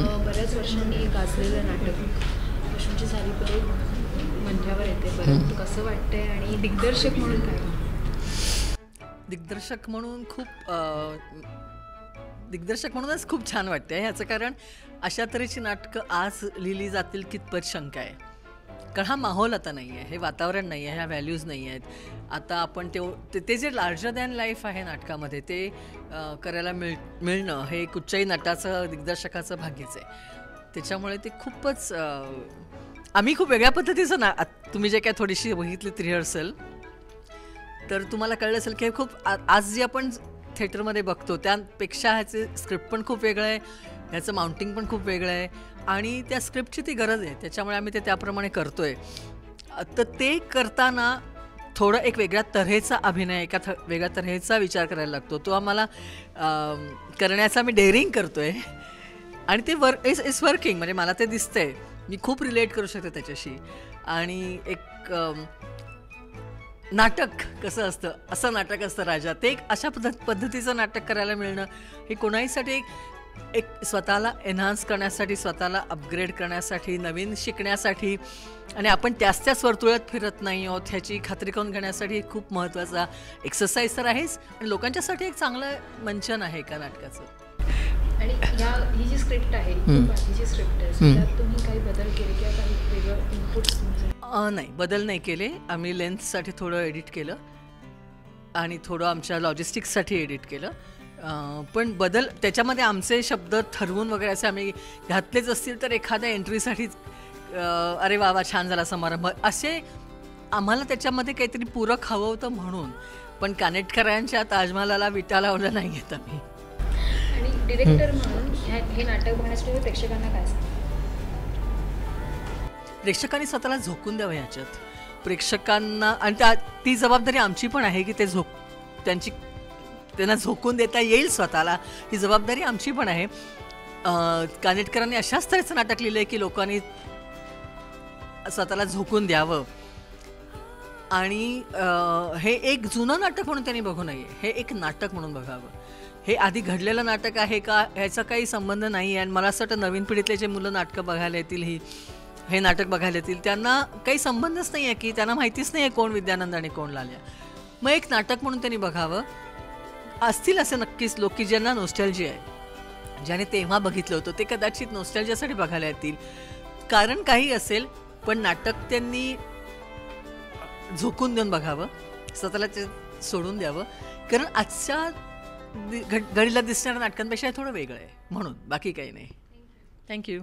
बऱ्याच वर्षांनी गाजलेलं नाटक अश्रूंची सारी परत मंचावर येते परत, कसं वाटतंय आणि दिग्दर्शक म्हणून काय? दिग्दर्शक म्हणून दिग्दर्शक म्हणूनच खूप छान वाटते. ह्याचं कारण अशा तऱ्हेची नाटकं आज लिहिली जातील कितपत शंका आहे. कारण हा माहोल आता नाही आहे, हे वातावरण नाही आहे, ह्या व्हॅल्यूज नाही आहेत. आता आपण ते जे लार्जर दॅन लाईफ आहे नाटकामध्ये ते करायला मिळणं हे कुठच्याही नटाचं दिग्दर्शकाचं भाग्यच आहे. त्याच्यामुळे ते खूपच आम्ही खूप वेगळ्या पद्धतीचं तुम्ही जे काय थोडीशी बघितलीत रिहर्सल तर तुम्हाला कळलं असेल की हे खूप आज जे आपण थिएटरमध्ये बघतो त्यापेक्षा ह्याचे स्क्रिप्ट पण खूप वेगळं आहे, ह्याचं माउंटिंग पण खूप वेगळं आहे आणि त्या स्क्रिप्टची ती गरज आहे. त्याच्यामुळे आम्ही ते त्याप्रमाणे करतो आहे. तर ते करताना थोडं एक वेगळ्या तऱ्हेचा अभिनय, एका वेगळ्या तऱ्हेचा विचार करायला लागतो. तो आम्हाला करण्याचा आम्ही डेअरिंग करतो आहे आणि ते इज वर्किंग. म्हणजे मला ते दिसतंय, मी खूप रिलेट करू शकते त्याच्याशी. आणि एक नाटक कसं असतं, असं नाटक असतं राजा, ते एक अशा पद्धतीचं नाटक करायला मिळणं हे कोणाहीसाठी एक स्वतःला एन्हान्स करण्यासाठी, स्वतःला अपग्रेड करण्यासाठी, नवीन शिकण्यासाठी आणि आपण त्याच वर्तुळात फिरत नाही आहोत ह्याची खात्री करून घेण्यासाठी खूप महत्त्वाचा एक्सरसाइज तर आहेच आणि लोकांच्यासाठी एक चांगलं मंचन आहे का नाटकाचं. आणि ही जी स्क्रिप्ट आहे, बाकीची स्क्रिप्ट आहे, त्यात तुम्ही काही बदल केले किंवा काही वेगळं इनपुट्स? नाही, बदल नाही केले. आम्ही लेन्थसाठी थोडं एडिट केलं आणि थोडं आमच्या लॉजिस्टिक्ससाठी एडिट केलं. पण बदल त्याच्यामध्ये आमचे शब्द ठरवून वगैरे असे आम्ही घातलेच असतील तर एखाद्या एंट्रीसाठीच अरे वा वा छान झाला समारंभ असे आम्हाला त्याच्यामध्ये काहीतरी पूरक हवं होतं म्हणून. पण कानेटकरांच्या ताजमहालाला विटा लावलं नाही आहेत आम्ही. आणि डिरेक्टर म्हणून हे नाटक बघण्यासाठी प्रेक्षकांना काय सांगतात? प्रेक्षकांनी स्वतःला झोकून द्यावं ह्याच्यात. प्रेक्षकांना आणि ती जबाबदारी आमची पण आहे की ते त्यांना झोकून देता येईल स्वतःला, ही जबाबदारी आमची पण आहे. कानेटकरांनी अशाच तऱ्हेचं नाटक लिहिलं आहे की लोकांनी स्वतःला झोकून द्यावं आणि हे एक जुनं नाटक म्हणून त्यांनी बघू नये, हे एक नाटक म्हणून बघावं. हे आधी घडलेलं नाटक आहे का ह्याचा काही संबंध नाही आहे. आणि मला असं वाटतं नवीन पिढीतले जे मुलं नाटकं बघायला येतील, हे नाटक बघायला येतील, त्यांना काही संबंधच नाही आहे की त्यांना माहितीच नाही आहे कोण विद्यानंद आणि कोण लाल्या. मग एक नाटक म्हणून त्यांनी बघावं. असतील असे नक्कीच लोक की ज्यांना नॉस्टॅल्जिया आहे, ज्याने तेव्हा बघितलं होतं ते कदाचित नॉस्टॅल्जियासाठी बघायला येतील. कारण काही असेल पण नाटक त्यांनी झोकून देऊन बघावं, स्वतःला ते सोडून द्यावं. कारण आजच्या घडीला दिसणाऱ्या नाटकांपेक्षा थोडं वेगळं आहे म्हणून, बाकी काही नाही. थँक्यू.